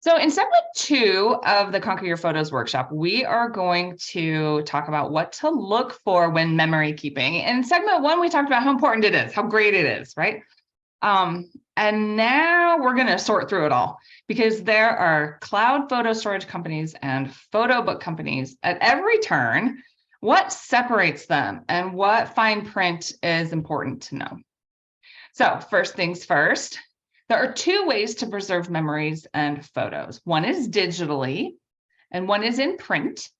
So in segment 2 of the Conquer Your Photos workshop, we are going to talk about what to look for when memory keeping. In segment 1, we talked about how important it is, how great it is, right? And now we're going to sort through it all because there are cloud photo storage companies and photo book companies at every turn. What separates them and what fine print is important to know? So first things first, there are 2 ways to preserve memories and photos. One is digitally and one is in print.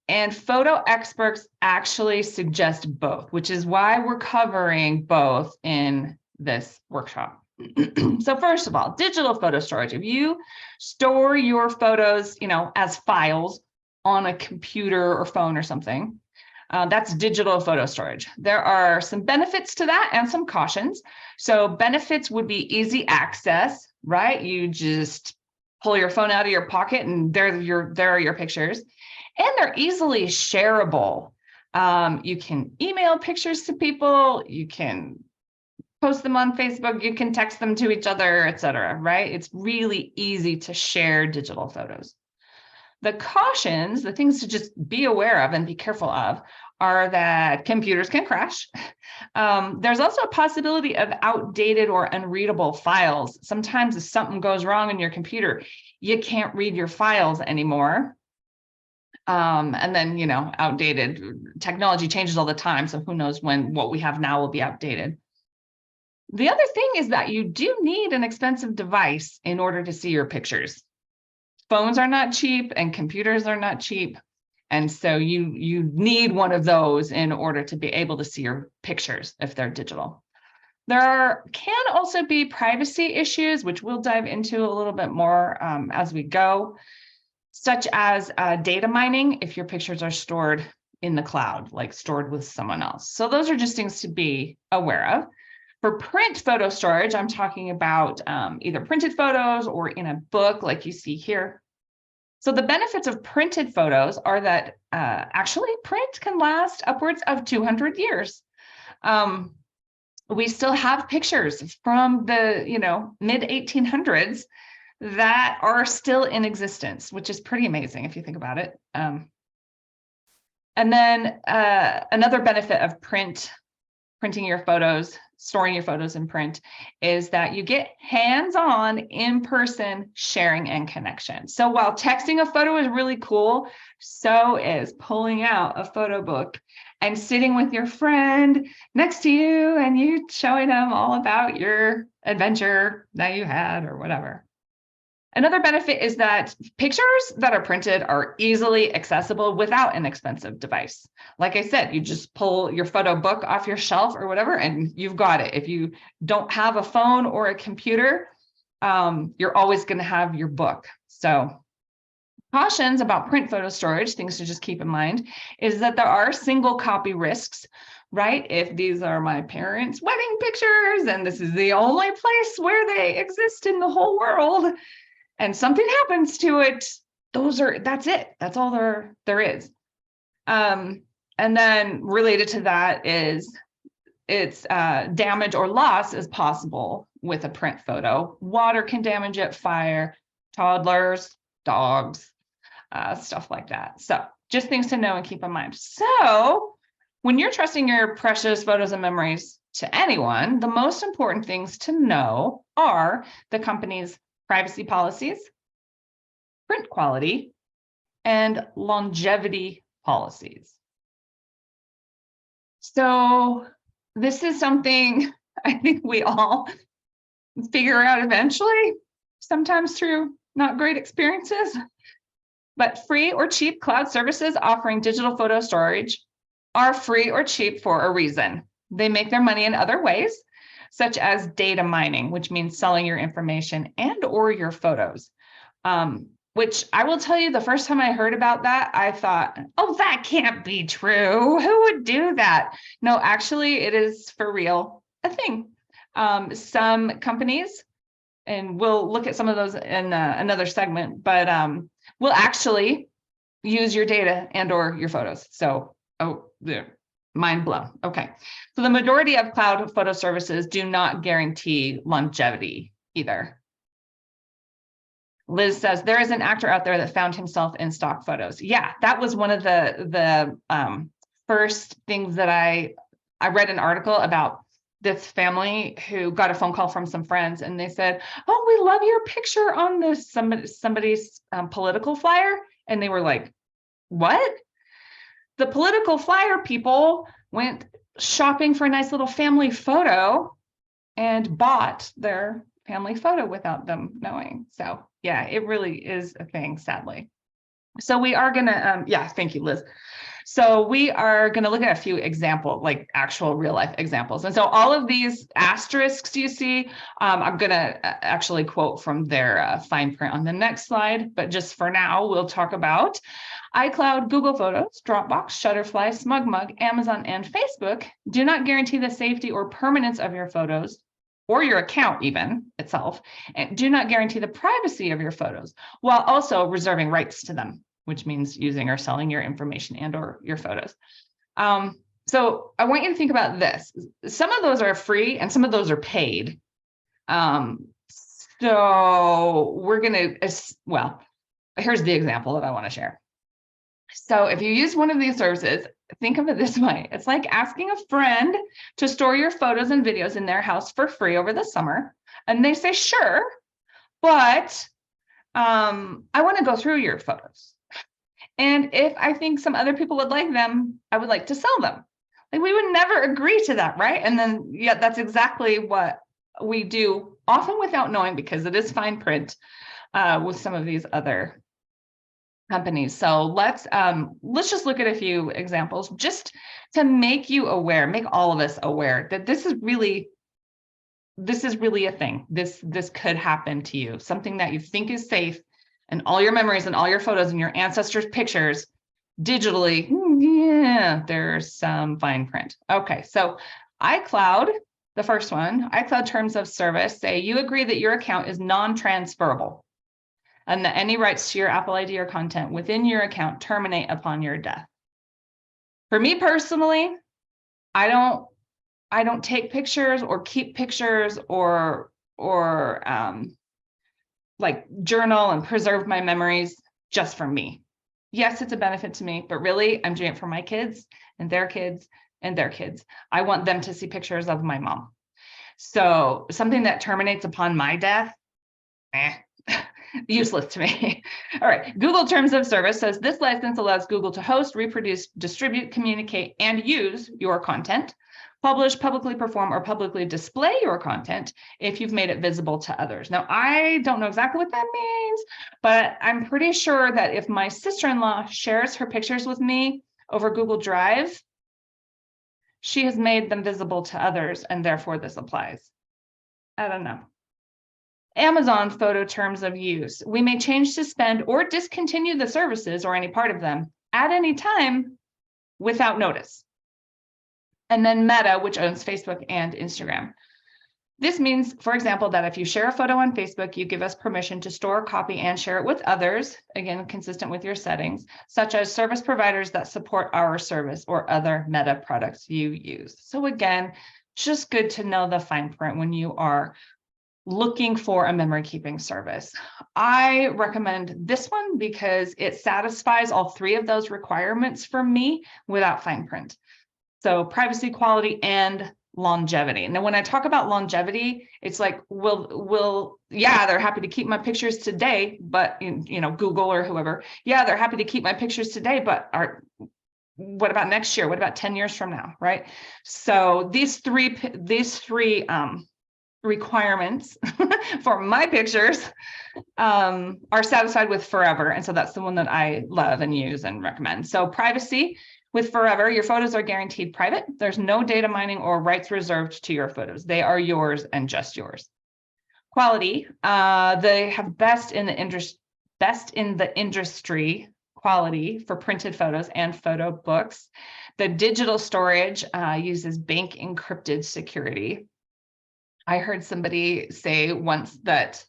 And photo experts actually suggest both, which is why we're covering both in this workshop. So first of all, digital photo storage. If you store your photos, as files on a computer or phone or something, that's digital photo storage. There are some benefits to that and some cautions. So benefits would be easy access, right? You just pull your phone out of your pocket and there are your pictures. And they're easily shareable. You can email pictures to people, you can post them on Facebook, you can text them to each other, etc. Right? It's really easy to share digital photos. The cautions, the things to just be aware of and be careful of, are that computers can crash. There's also a possibility of outdated or unreadable files. Sometimes if something goes wrong in your computer, you can't read your files anymore. And then, outdated technology changes all the time. So who knows when what we have now will be outdated. The other thing is that you do need an expensive device in order to see your pictures. Phones are not cheap and computers are not cheap. And so you need one of those in order to be able to see your pictures if they're digital. There can also be privacy issues, which we'll dive into a little bit more as we go, such as data mining if your pictures are stored in the cloud, like stored with someone else. So those are just things to be aware of. For print photo storage, I'm talking about either printed photos or in a book like you see here. So the benefits of printed photos are that actually print can last upwards of 200 years. We still have pictures from the mid 1800s that are still in existence, which is pretty amazing if you think about it. And then another benefit of printing your photos, storing your photos in print, is that you get hands-on, in-person sharing and connection. So while texting a photo is really cool, so is pulling out a photo book and sitting with your friend next to you and you showing them all about your adventure that you had or whatever. Another benefit is that pictures that are printed are easily accessible without an expensive device. Like I said, you just pull your photo book off your shelf or whatever, and you've got it. If you don't have a phone or a computer, you're always going to have your book. So cautions about print photo storage, things to just keep in mind, is that there are single copy risks, right? If these are my parents' wedding pictures, and this is the only place where they exist in the whole world, and something happens to it, that's it. That's all there is. And then related to that is it's damage or loss is possible with a print photo. Water can damage it, fire, toddlers, dogs, stuff like that. So just things to know and keep in mind. So when you're trusting your precious photos and memories to anyone, the most important things to know are the company's privacy policies, print quality, and longevity policies. So this is something I think we all figure out eventually, sometimes through not great experiences. But free or cheap cloud services offering digital photo storage are free or cheap for a reason. They make their money in other ways, such as data mining, which means selling your information and or your photos. Which I will tell you, the first time I heard about that, I thought, oh, that can't be true. Who would do that? No, actually, it is for real a thing. Some companies, and we'll look at some of those in another segment, but will actually use your data and or your photos. So, mind blown. Okay. So the majority of cloud photo services do not guarantee longevity either. Liz says, there is an actor out there that found himself in stock photos. Yeah, that was one of the first things that I read an article about this family who got a phone call from some friends, and they said, oh, we love your picture on this somebody's political flyer. And they were like, what? The political flyer people went shopping for a nice little family photo and bought their family photo without them knowing. So yeah, it really is a thing, sadly. So we are gonna, yeah, thank you, Liz. So we are gonna look at a few examples, like actual real life examples. And so all of these asterisks you see, I'm gonna actually quote from their fine print on the next slide, but just for now, we'll talk about iCloud, Google Photos, Dropbox, Shutterfly, SmugMug, Amazon, and Facebook do not guarantee the safety or permanence of your photos or your account even itself, and do not guarantee the privacy of your photos, while also reserving rights to them, which means using or selling your information and or your photos. So I want you to think about this. Some of those are free and some of those are paid. So we're gonna, well, here's the example that I want to share. So if you use one of these services, think of it this way. It's like asking a friend to store your photos and videos in their house for free over the summer. And they say, sure, but I want to go through your photos. And if I think some other people would like them, I would like to sell them. Like, we would never agree to that, right? And then, yeah, that's exactly what we do, often without knowing, because it is fine print with some of these other companies. So let's just look at a few examples just to make you aware, make all of us aware that this is really a thing. This could happen to you. Something that you think is safe, and all your memories and all your photos and your ancestors' pictures digitally, yeah, there's some fine print. Okay, so iCloud, the first one, iCloud terms of service say you agree that your account is non-transferable, and that any rights to your Apple ID or content within your account terminate upon your death. For me personally, I don't take pictures or keep pictures or like journal and preserve my memories just for me. Yes, it's a benefit to me, but really I'm doing it for my kids and their kids and their kids. I want them to see pictures of my mom. So something that terminates upon my death, useless to me. All right, Google Terms of Service says this license allows Google to host, reproduce, distribute, communicate, and use your content, publish, publicly perform, or publicly display your content if you've made it visible to others. Now, I don't know exactly what that means, but I'm pretty sure that if my sister-in-law shares her pictures with me over Google Drive, she has made them visible to others, and therefore this applies. I don't know. Amazon photo terms of use. We may change, suspend, or discontinue the services or any part of them at any time without notice. And then Meta, which owns Facebook and Instagram. This means, for example, that if you share a photo on Facebook, you give us permission to store, copy, and share it with others, again, consistent with your settings, such as service providers that support our service or other Meta products you use. So again, just good to know the fine print when you are looking for a memory keeping service. I recommend this one because it satisfies all three of those requirements for me without fine print. So privacy, quality, and longevity. Now, when I talk about longevity, it's like, yeah, they're happy to keep my pictures today, but Google or whoever, yeah, they're happy to keep my pictures today, but what about next year? What about 10 years from now, right? So these three requirements for my pictures are satisfied with Forever. And so that's the one that I love and use and recommend. So privacy with Forever, your photos are guaranteed private. There's no data mining or rights reserved to your photos. They are yours and just yours. Quality, they have best in the industry quality for printed photos and photo books. The digital storage uses bank encrypted security. I heard somebody say once that,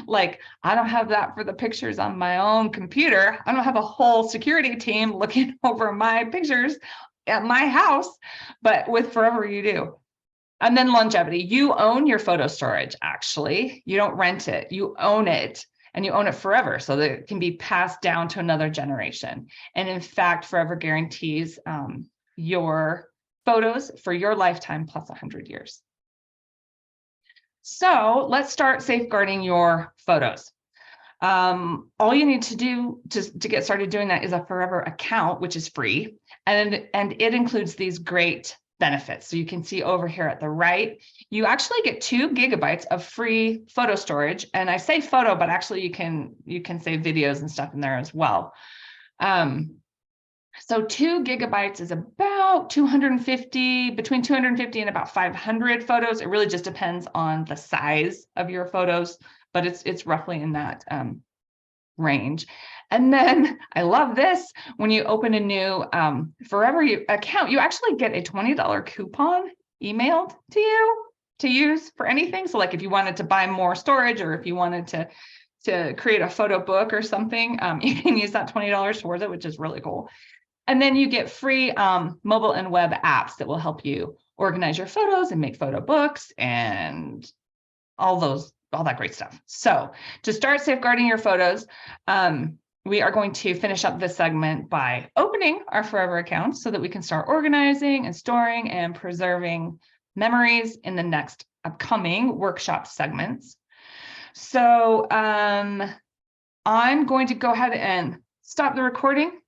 like, I don't have that for the pictures on my own computer. I don't have a whole security team looking over my pictures at my house, but with Forever you do. And then longevity, you own your photo storage, actually. You don't rent it, you own it. and you own it forever so that it can be passed down to another generation. And in fact, Forever guarantees your photos for your lifetime plus 100 years. So let's start safeguarding your photos. All you need to do to get started doing that is a Forever account, which is free, and it includes these great benefits. So you can see over here at the right, you actually get 2 gigabytes of free photo storage. And I say photo, but actually you can save videos and stuff in there as well. So 2 gigabytes is about 250, between 250 and about 500 photos. It really just depends on the size of your photos, but it's roughly in that range. And then I love this. When you open a new Forever account, you actually get a $20 coupon emailed to you to use for anything. So like if you wanted to buy more storage, or if you wanted to create a photo book or something, you can use that $20 towards it, which is really cool. And then you get free mobile and web apps that will help you organize your photos and make photo books and all that great stuff. So to start safeguarding your photos, we are going to finish up this segment by opening our Forever account so that we can start organizing and storing and preserving memories in the next upcoming workshop segments. So I'm going to go ahead and stop the recording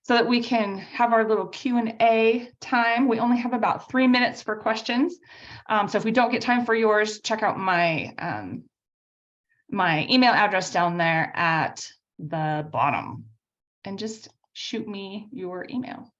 so that we can have our little Q&A time. We only have about 3 minutes for questions. So if we don't get time for yours, check out my my email address down there at the bottom and just shoot me your email.